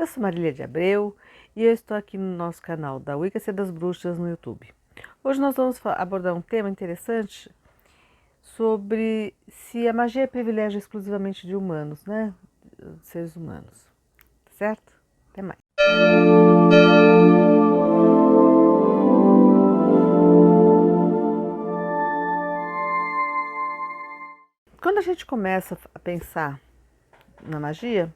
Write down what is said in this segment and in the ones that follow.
Eu sou Marília de Abreu e eu estou aqui no nosso canal da Wicca das Bruxas no YouTube. Hoje nós vamos abordar um tema interessante sobre se a magia é privilégio exclusivamente de humanos, né? De seres humanos, certo? Até mais. Quando a gente começa a pensar na magia,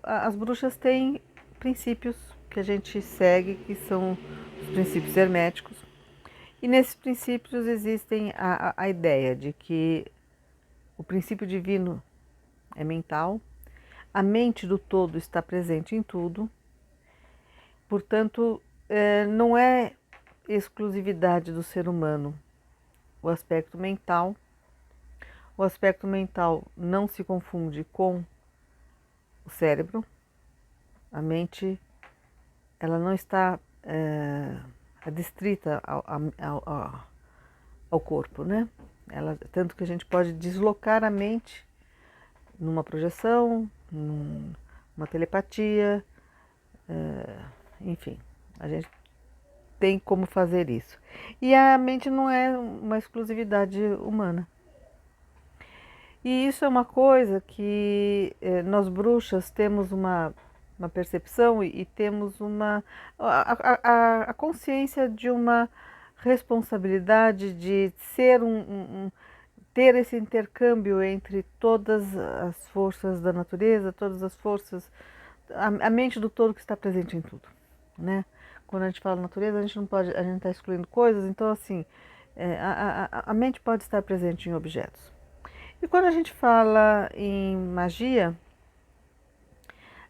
as bruxas têm princípios que a gente segue, que são os princípios herméticos. E nesses princípios existem a ideia de que o princípio divino é mental, a mente do todo está presente em tudo, portanto, não é exclusividade do ser humano o aspecto mental. O aspecto mental não se confunde com o cérebro. A mente, ela não está adstrita ao corpo, né? Tanto que a gente pode deslocar a mente numa projeção, numa telepatia, enfim, a gente tem como fazer isso. E a mente não é uma exclusividade humana. E isso é uma coisa que nós bruxas temos uma percepção e temos a consciência de uma responsabilidade de ser ter esse intercâmbio entre todas as forças da natureza, todas as forças, a mente do todo que está presente em tudo, né? Quando a gente fala natureza, a gente não pode, a gente está excluindo coisas, então assim, a mente pode estar presente em objetos. E quando a gente fala em magia,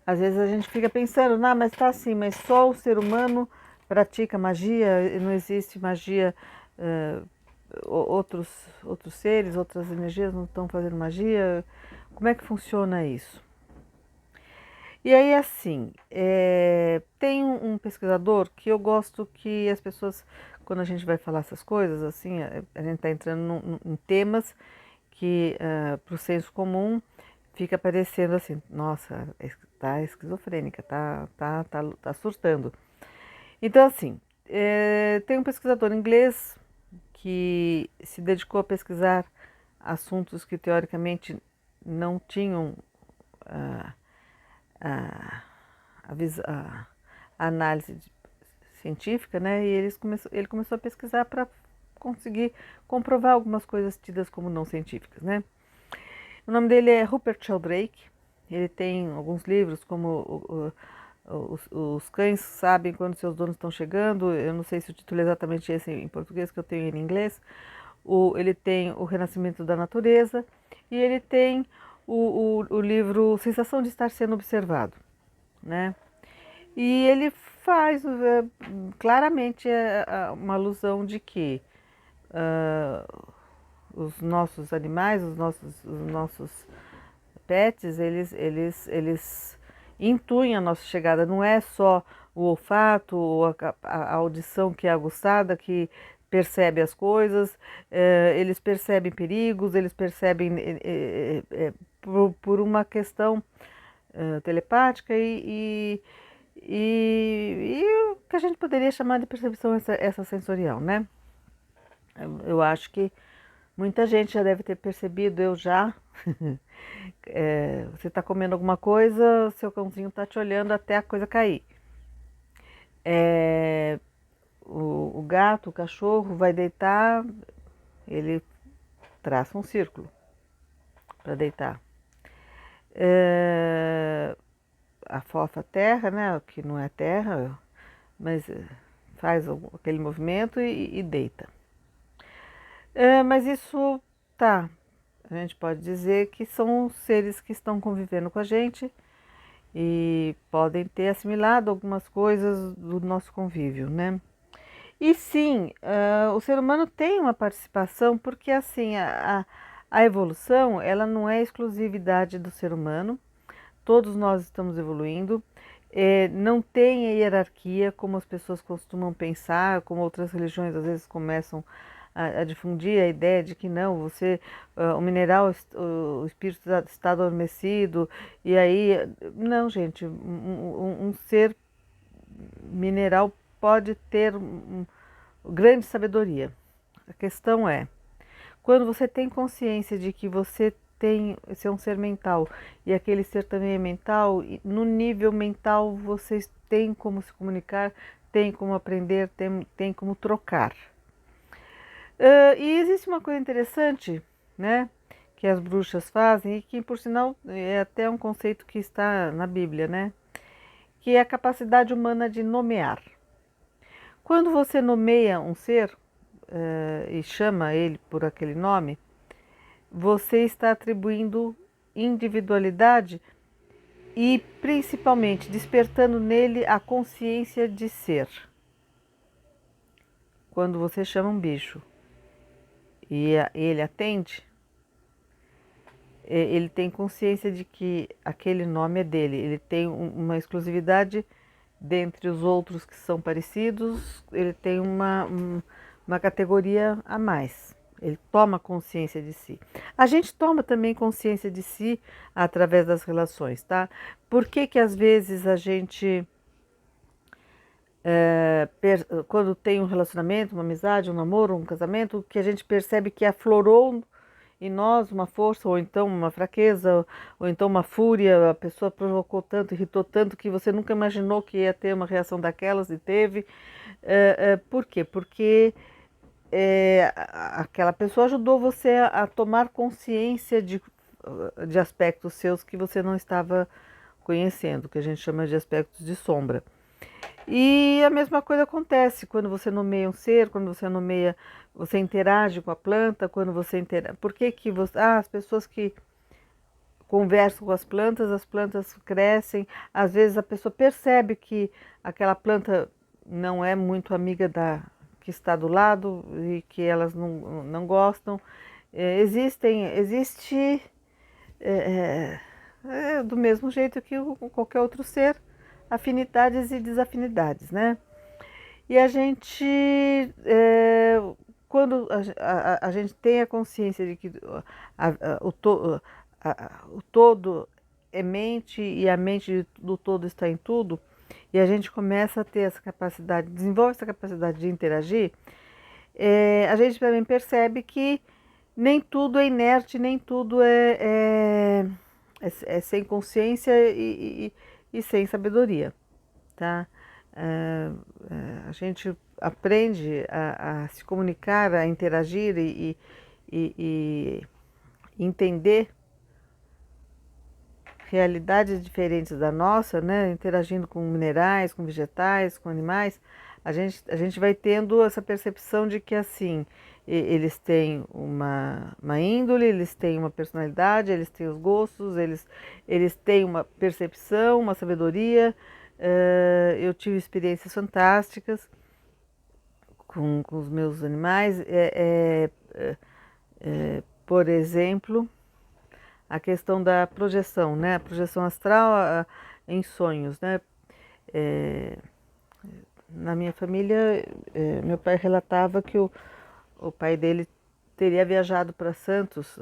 às vezes a gente fica pensando, não, mas tá assim, mas só o ser humano pratica magia, não existe magia, outros seres, outras energias não estão fazendo magia, como é que funciona isso? E aí, assim, tem um pesquisador que eu gosto que as pessoas, quando a gente vai falar essas coisas, assim, a gente está entrando em temas que para o senso comum fica parecendo assim, nossa, está esquizofrênica, tá surtando. Então, assim, tem um pesquisador inglês que se dedicou a pesquisar assuntos que teoricamente não tinham a, a análise científica, né? E ele começou a pesquisar para conseguir comprovar algumas coisas tidas como não científicas, né? O nome dele é Rupert Sheldrake. Ele tem alguns livros como os cães sabem quando seus donos estão chegando. Eu não sei se o título é exatamente esse em português, que eu tenho ele em inglês. Ele tem O Renascimento da Natureza e ele tem o livro Sensação de Estar Sendo Observado, né? E ele faz claramente uma alusão de que os nossos animais, os nossos pets, eles intuem a nossa chegada. Não é só o olfato ou a audição que é aguçada que percebe as coisas, eles percebem perigos, eles percebem por uma questão telepática e o que a gente poderia chamar de percepção essa sensorial, né? Eu acho que muita gente já deve ter percebido, eu já. Você está comendo alguma coisa, seu cãozinho está te olhando até a coisa cair. O gato, o cachorro vai deitar, ele traça um círculo para deitar. A fofa terra, né, que não é terra, mas faz aquele movimento e deita. Mas isso tá. A gente pode dizer que são seres que estão convivendo com a gente e podem ter assimilado algumas coisas do nosso convívio, né? E sim, o ser humano tem uma participação porque assim a evolução ela não é exclusividade do ser humano. Todos nós estamos evoluindo. Não tem a hierarquia como as pessoas costumam pensar, como outras religiões às vezes começam a difundir a ideia de que não, você, o mineral, o espírito está adormecido, e aí, não, gente, um ser mineral pode ter grande sabedoria. A questão é, quando você tem consciência de que você é um ser mental e aquele ser também é mental, no nível mental vocês têm como se comunicar, têm como aprender, têm como trocar. E existe uma coisa interessante, né, que as bruxas fazem e que, por sinal, é até um conceito que está na Bíblia, né, que é a capacidade humana de nomear. Quando você nomeia um ser e chama ele por aquele nome, você está atribuindo individualidade e principalmente despertando nele a consciência de ser. Quando você chama um bicho e ele atende, ele tem consciência de que aquele nome é dele, ele tem uma exclusividade dentre os outros que são parecidos, ele tem uma categoria a mais. Ele toma consciência de si. A gente toma também consciência de si através das relações, tá? Por que que às vezes a gente, quando tem um relacionamento, uma amizade, um namoro, um casamento, que a gente percebe que aflorou em nós uma força, ou então uma fraqueza, ou então uma fúria, a pessoa provocou tanto, irritou tanto, que você nunca imaginou que ia ter uma reação daquelas e teve. Por quê? Porque aquela pessoa ajudou você a tomar consciência de aspectos seus que você não estava conhecendo, que a gente chama de aspectos de sombra. E a mesma coisa acontece quando você nomeia um ser, quando você nomeia, você interage com a planta, quando você interage. Por que que você. As pessoas que conversam com as plantas crescem, às vezes a pessoa percebe que aquela planta não é muito amiga da que está do lado e que elas não gostam. Existe do mesmo jeito que qualquer outro ser, afinidades e desafinidades, né? E a gente, quando a gente tem a consciência de que o todo é mente e a mente do todo está em tudo, e a gente começa a ter essa capacidade, desenvolve essa capacidade de interagir, a gente também percebe que nem tudo é inerte, nem tudo é sem consciência e sem sabedoria, tá? A gente aprende a se comunicar, a interagir e entender realidades diferentes da nossa, né? Interagindo com minerais, com vegetais, com animais, a gente vai tendo essa percepção de que assim, eles têm uma índole, eles têm uma personalidade, eles têm os gostos, eles têm uma percepção, uma sabedoria. Eu tive experiências fantásticas com os meus animais. Por exemplo, a questão da projeção, né? A projeção astral em sonhos, né? Na minha família, meu pai relatava que o pai dele teria viajado para Santos.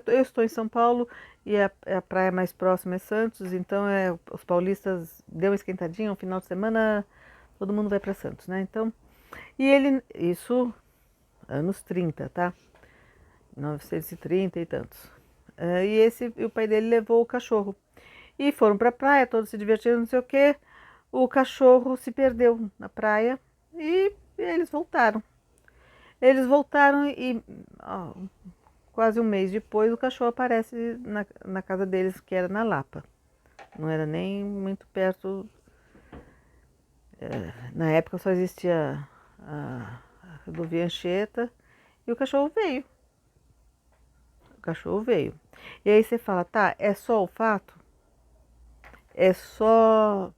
Eu estou em São Paulo e a praia mais próxima é Santos, então os paulistas deu uma esquentadinha, um final de semana todo mundo vai para Santos, né? Então, isso anos 30, tá? 930 e tantos. E o pai dele levou o cachorro. E foram para a praia, todos se divertiram, não sei o quê. O cachorro se perdeu na praia e eles voltaram. Eles voltaram e quase um mês depois o cachorro aparece na casa deles, que era na Lapa. Não era nem muito perto. Na época só existia a rodovia Anchieta e o cachorro veio. O cachorro veio. E aí você fala, tá, é só o fato? É só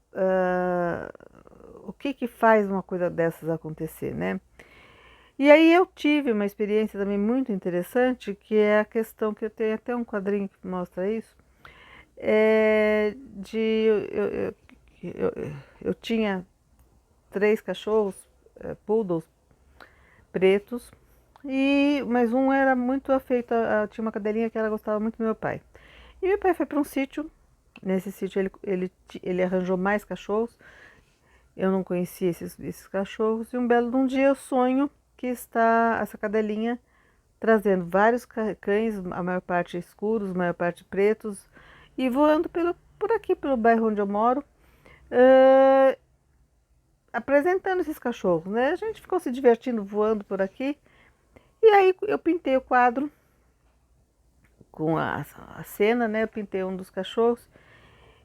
o que faz uma coisa dessas acontecer, né? E aí eu tive uma experiência também muito interessante, que é a questão que eu tenho até um quadrinho que mostra isso, de eu tinha 3 cachorros, poodles pretos, Mas um era muito afeito, tinha uma cadelinha que ela gostava muito do meu pai. E meu pai foi para um sítio. Nesse sítio ele arranjou mais cachorros. Eu não conhecia esses cachorros. E um belo de um dia eu sonho que está essa cadelinha trazendo vários cães, a maior parte escuros, a maior parte pretos, e voando por aqui, pelo bairro onde eu moro, eh, apresentando esses cachorros, né? A gente ficou se divertindo voando por aqui. E aí eu pintei o quadro com a cena, né? Eu pintei um dos cachorros.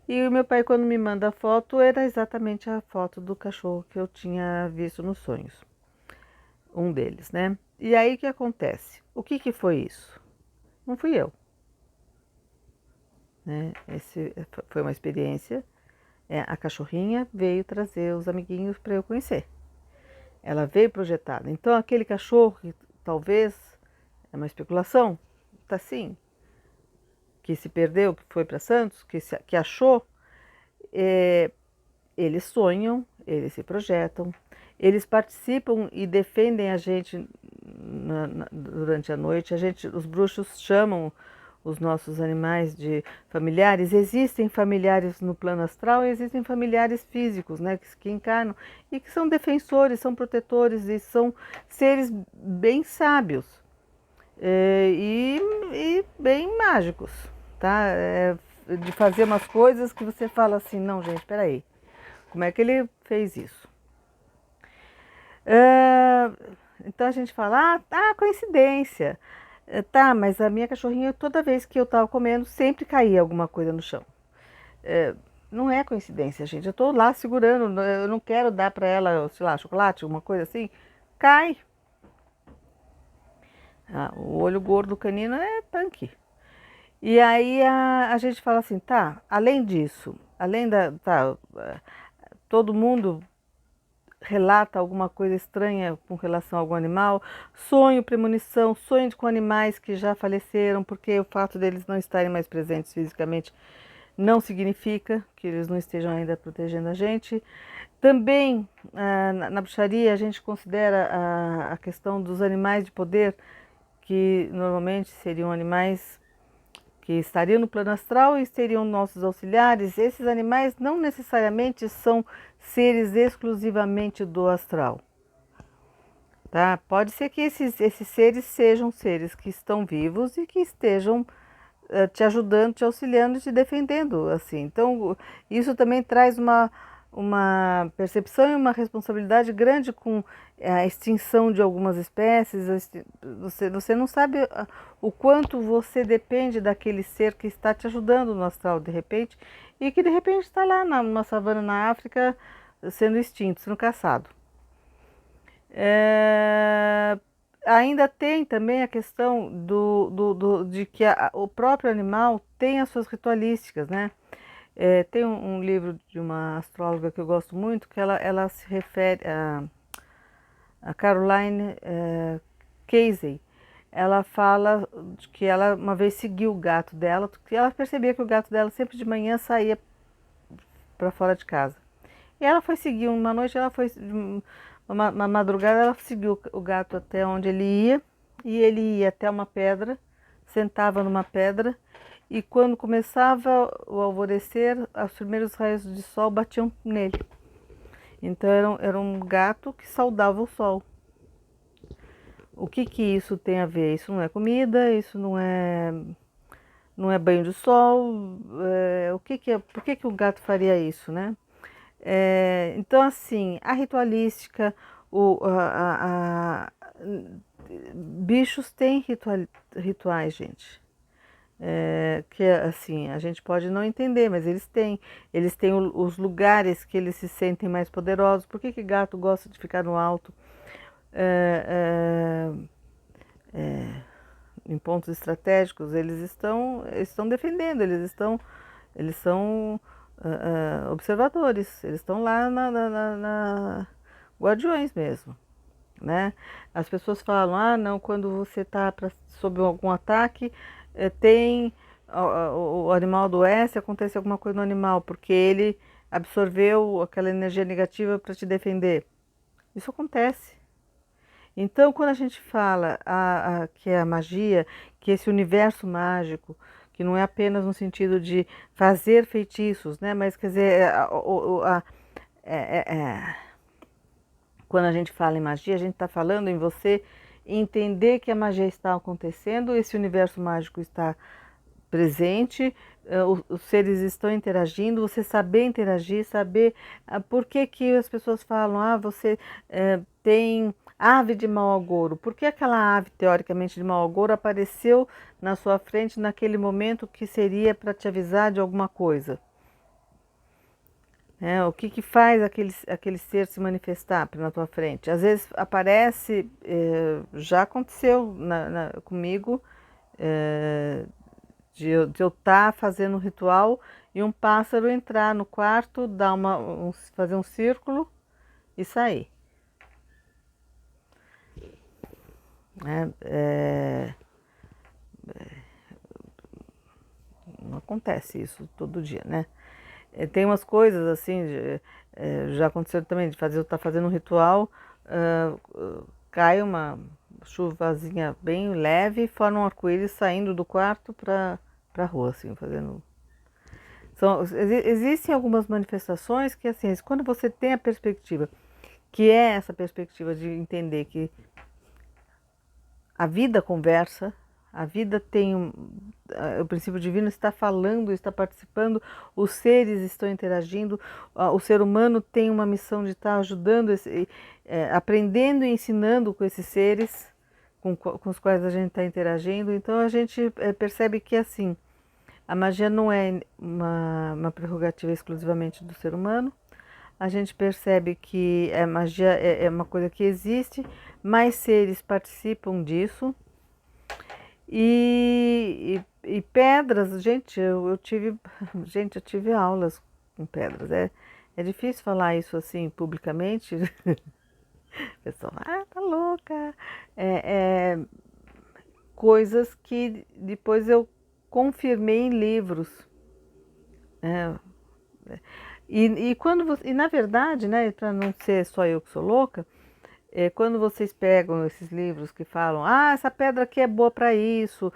E o meu pai, quando me manda a foto, era exatamente a foto do cachorro que eu tinha visto nos sonhos. Um deles, né? E aí o que acontece? O que que foi isso? Não fui eu, né? Esse foi uma experiência. A cachorrinha veio trazer os amiguinhos para eu conhecer. Ela veio projetada. Então aquele cachorro que talvez é uma especulação, tá sim, que se perdeu, que foi para Santos, que achou, é, eles sonham, eles se projetam, eles participam e defendem a gente durante a noite. Os bruxos chamam os nossos animais de familiares. Existem familiares no plano astral e existem familiares físicos, né, que encarnam e que são defensores, são protetores e são seres bem sábios e bem mágicos, tá? De fazer umas coisas que você fala assim, não, gente, espera aí, como é que ele fez isso? É, então a gente fala, coincidência. Tá, mas a minha cachorrinha, toda vez que eu tava comendo, sempre caía alguma coisa no chão. É, não é coincidência, gente. Eu tô lá segurando, eu não quero dar para ela, sei lá, chocolate, alguma coisa assim. Cai. O olho gordo do canino é tanque. E aí a gente fala assim, tá, além disso, todo mundo relata alguma coisa estranha com relação a algum animal, sonho, premonição, sonho com animais que já faleceram, porque o fato deles não estarem mais presentes fisicamente não significa que eles não estejam ainda protegendo a gente. Também na bruxaria a gente considera a questão dos animais de poder, que normalmente seriam animais que estariam no plano astral e seriam nossos auxiliares. Esses animais não necessariamente são seres exclusivamente do astral, tá? Pode ser que esses seres sejam seres que estão vivos e que estejam te ajudando, te auxiliando, te defendendo, assim. Então, isso também traz uma percepção e uma responsabilidade grande com a extinção de algumas espécies. Você não sabe o quanto você depende daquele ser que está te ajudando no astral, de repente, e que de repente está lá numa savana na África sendo extinto, sendo caçado. Ainda tem também a questão de que o próprio animal tem as suas ritualísticas, né? Tem um livro de uma astróloga que eu gosto muito, que ela se refere a Caroline Casey. Ela fala de que ela uma vez seguiu o gato dela, que ela percebia que o gato dela sempre de manhã saía para fora de casa. E ela foi seguir, uma noite ela foi, uma madrugada ela seguiu o gato até onde ele ia, e ele ia até uma pedra, sentava numa pedra, e quando começava o alvorecer, os primeiros raios de sol batiam nele. Então era um gato que saudava o sol. O que que isso tem a ver? Isso não é comida, isso não é banho de sol. Por que que o gato faria isso, né? Então, assim, a ritualística, bichos têm rituais, gente. Que assim, a gente pode não entender, mas eles têm os lugares que eles se sentem mais poderosos. Por que que gato gosta de ficar no alto? É, é, é, em pontos estratégicos, eles estão defendendo, eles são observadores, eles estão lá guardiões mesmo, né? As pessoas falam, não, quando você está sob algum ataque, tem o animal adoece, acontece alguma coisa no animal, porque ele absorveu aquela energia negativa para te defender. Isso acontece. Então, quando a gente fala que é a magia, que esse universo mágico, que não é apenas no sentido de fazer feitiços, né? Mas quer dizer, é- é- quando a gente fala em magia, a gente está falando em você entender que a magia está acontecendo, esse universo mágico está presente, os seres estão interagindo, você saber interagir, saber por que que as pessoas falam, você tem ave de mau agouro, por que aquela ave teoricamente de mau agouro apareceu na sua frente naquele momento que seria para te avisar de alguma coisa? O que que faz aquele ser se manifestar na tua frente? Às vezes aparece, já aconteceu comigo, eh, de eu estar fazendo um ritual e um pássaro entrar no quarto, fazer um círculo e sair. Né? Não acontece isso todo dia, né? Tem umas coisas assim, já aconteceu também, de fazer, eu estar fazendo um ritual, cai uma chuvazinha bem leve e forma um arco-íris saindo do quarto para a rua, assim, fazendo. Existem algumas manifestações que, assim, quando você tem a perspectiva, que é essa perspectiva de entender que a vida conversa, a vida tem o princípio divino está falando, está participando, os seres estão interagindo, o ser humano tem uma missão de estar ajudando, aprendendo e ensinando com esses seres com os quais a gente está interagindo. Então a gente percebe que assim, a magia não é uma prerrogativa exclusivamente do ser humano. A gente percebe que a magia é uma coisa que existe, mais seres participam disso. E pedras, gente, eu tive, gente, eu tive aulas com pedras. É difícil falar isso assim publicamente. A pessoa, tá louca. É, é coisas que depois eu confirmei em livros. Né? E na verdade, né, para não ser só eu que sou louca, quando vocês pegam esses livros que falam, essa pedra aqui é boa para isso,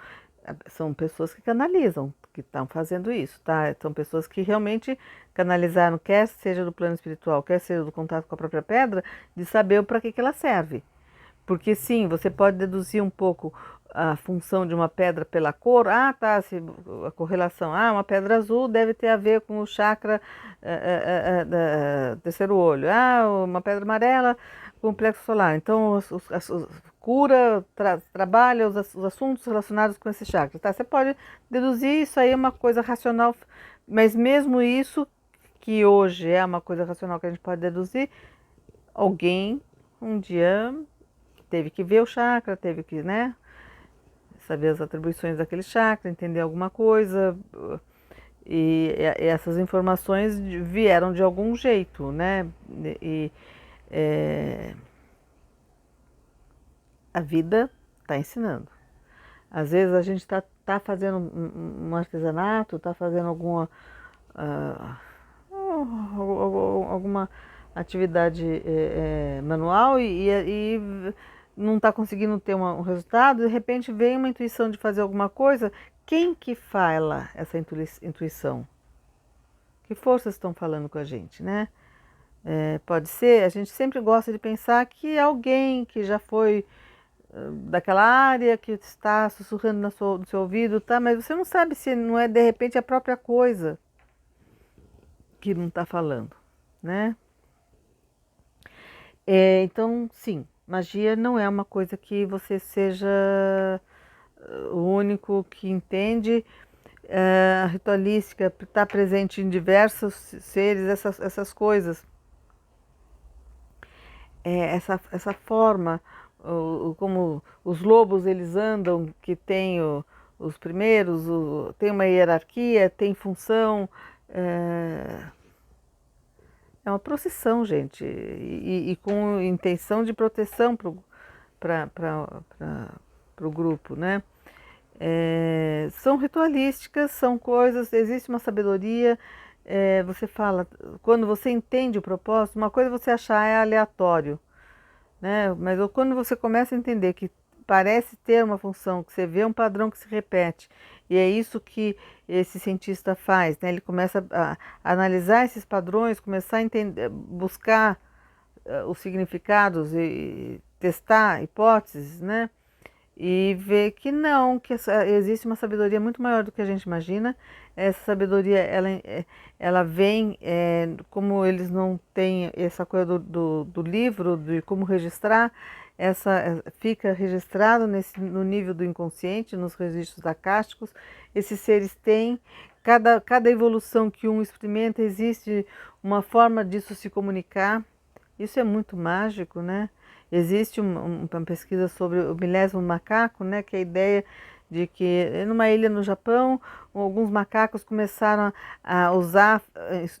são pessoas que canalizam, que estão fazendo isso, tá? São pessoas que realmente canalizaram, quer seja do plano espiritual, quer seja do contato com a própria pedra, de saber para que ela serve. Porque sim, você pode deduzir um pouco a função de uma pedra pela cor. Tá, a correlação. Uma pedra azul deve ter a ver com o chakra terceiro olho. Uma pedra amarela com o plexo solar. Então, cura, trabalha os assuntos relacionados com esse chakra. Tá? Você pode deduzir, isso aí é uma coisa racional, mas mesmo isso, que hoje é uma coisa racional que a gente pode deduzir, alguém um dia teve que ver o chakra, teve que, né, saber as atribuições daquele chakra, entender alguma coisa. E essas informações vieram de algum jeito, né? E é, a vida está ensinando. Às vezes a gente tá fazendo um artesanato, está fazendo alguma atividade manual e não está conseguindo ter um resultado, de repente vem uma intuição de fazer alguma coisa. Quem que fala essa intuição? Que forças estão falando com a gente, né? Pode ser, a gente sempre gosta de pensar que é alguém que já foi daquela área, que está sussurrando no seu ouvido, tá? Mas você não sabe se não é de repente a própria coisa que não está falando, né? Então, sim, magia não é uma coisa que você seja o único que entende. A ritualística está presente em diversos seres, essas coisas. Essa forma, como os lobos eles andam, que tem os primeiros, tem uma hierarquia, tem função. É uma procissão, gente, e com intenção de proteção para o grupo, né? São ritualísticas, são coisas, existe uma sabedoria. Você fala, quando você entende o propósito, uma coisa é você achar é aleatório. né? Mas quando você começa a entender que parece ter uma função, que você vê um padrão que se repete, e é isso que esse cientista faz, né? Ele começa a analisar esses padrões, começar a entender, buscar os significados e testar hipóteses, né? E ver que não, que existe uma sabedoria muito maior do que a gente imagina. Essa sabedoria, ela vem, como eles não têm essa coisa do livro, de como registrar, fica registrado no nível do inconsciente, nos registros acásticos. Esses seres têm, cada evolução que um experimenta, existe uma forma disso se comunicar. Isso é muito mágico, né? Existe uma pesquisa sobre o milésimo macaco, né? Que é a ideia de que numa ilha no Japão, alguns macacos começaram a usar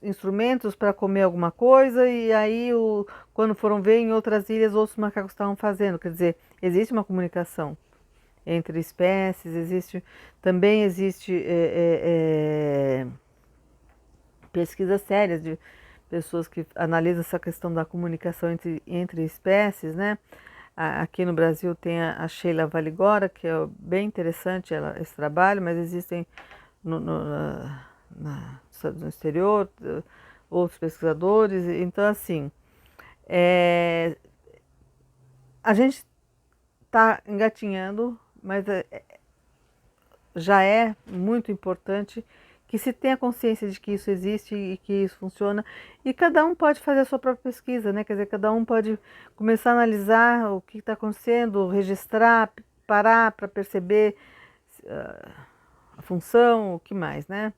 instrumentos para comer alguma coisa e aí, quando foram ver em outras ilhas, outros macacos estavam fazendo. Quer dizer, existe uma comunicação entre espécies, também existe pesquisas sérias de pessoas que analisam essa questão da comunicação entre espécies, né? Aqui no Brasil tem a Sheila Valigora, que é bem interessante esse trabalho, mas existem no exterior outros pesquisadores. Então, assim, a gente está engatinhando, mas já é muito importante que se tenha consciência de que isso existe e que isso funciona, e cada um pode fazer a sua própria pesquisa, né? Quer dizer, cada um pode começar a analisar o que está acontecendo, registrar, parar para perceber a função, o que mais, né?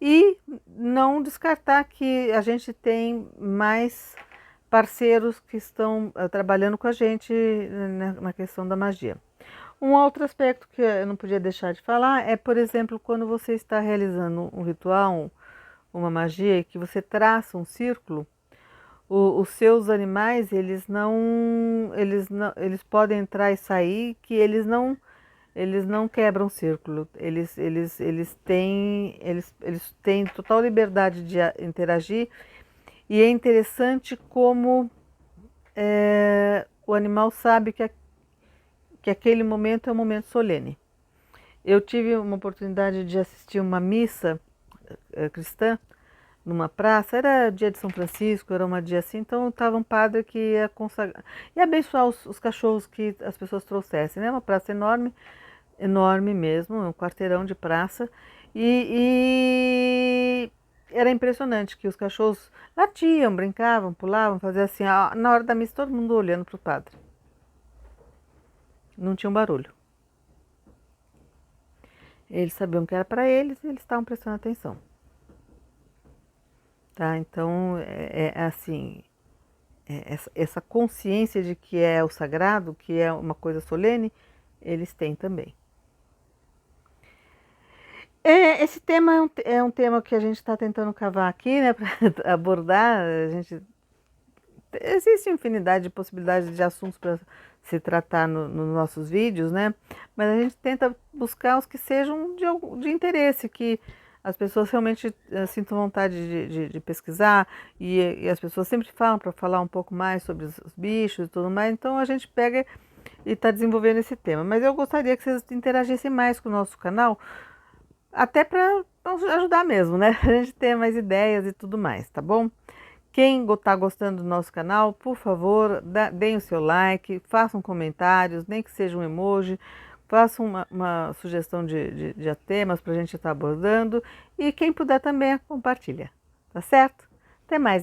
E não descartar que a gente tem mais parceiros que estão trabalhando com a gente na questão da magia. Um outro aspecto que eu não podia deixar de falar é, por exemplo, quando você está realizando um ritual, uma magia, e que você traça um círculo, os seus animais, eles podem entrar e sair, que eles não quebram o círculo. Eles têm total liberdade de interagir, e é interessante como o animal sabe que aquele momento é um momento solene. Eu tive uma oportunidade de assistir uma missa cristã numa praça, era dia de São Francisco, era uma dia assim, então estava um padre que ia consagrar, ia abençoar os cachorros que as pessoas trouxessem, né? Uma praça enorme, enorme mesmo, um quarteirão de praça, e era impressionante que os cachorros latiam, brincavam, pulavam, faziam assim, na hora da missa todo mundo olhando para o padre. Não tinha um barulho. Eles sabiam que era para eles e eles estavam prestando atenção. Tá? Então, assim, essa consciência de que é o sagrado, que é uma coisa solene, eles têm também. Esse tema é um tema que a gente está tentando cavar aqui, né, para abordar. Existe infinidade de possibilidades de assuntos para se tratar nos nossos vídeos, né? Mas a gente tenta buscar os que sejam de interesse, que as pessoas realmente sintam vontade de pesquisar, e as pessoas sempre falam para falar um pouco mais sobre os bichos e tudo mais, então a gente pega e está desenvolvendo esse tema. Mas eu gostaria que vocês interagissem mais com o nosso canal, até para ajudar mesmo, né? A gente ter mais ideias e tudo mais, tá bom? Quem está gostando do nosso canal, por favor, deem o seu like, façam comentários, nem que seja um emoji, façam uma sugestão de temas para a gente estar abordando, e quem puder também compartilha, tá certo? Até mais.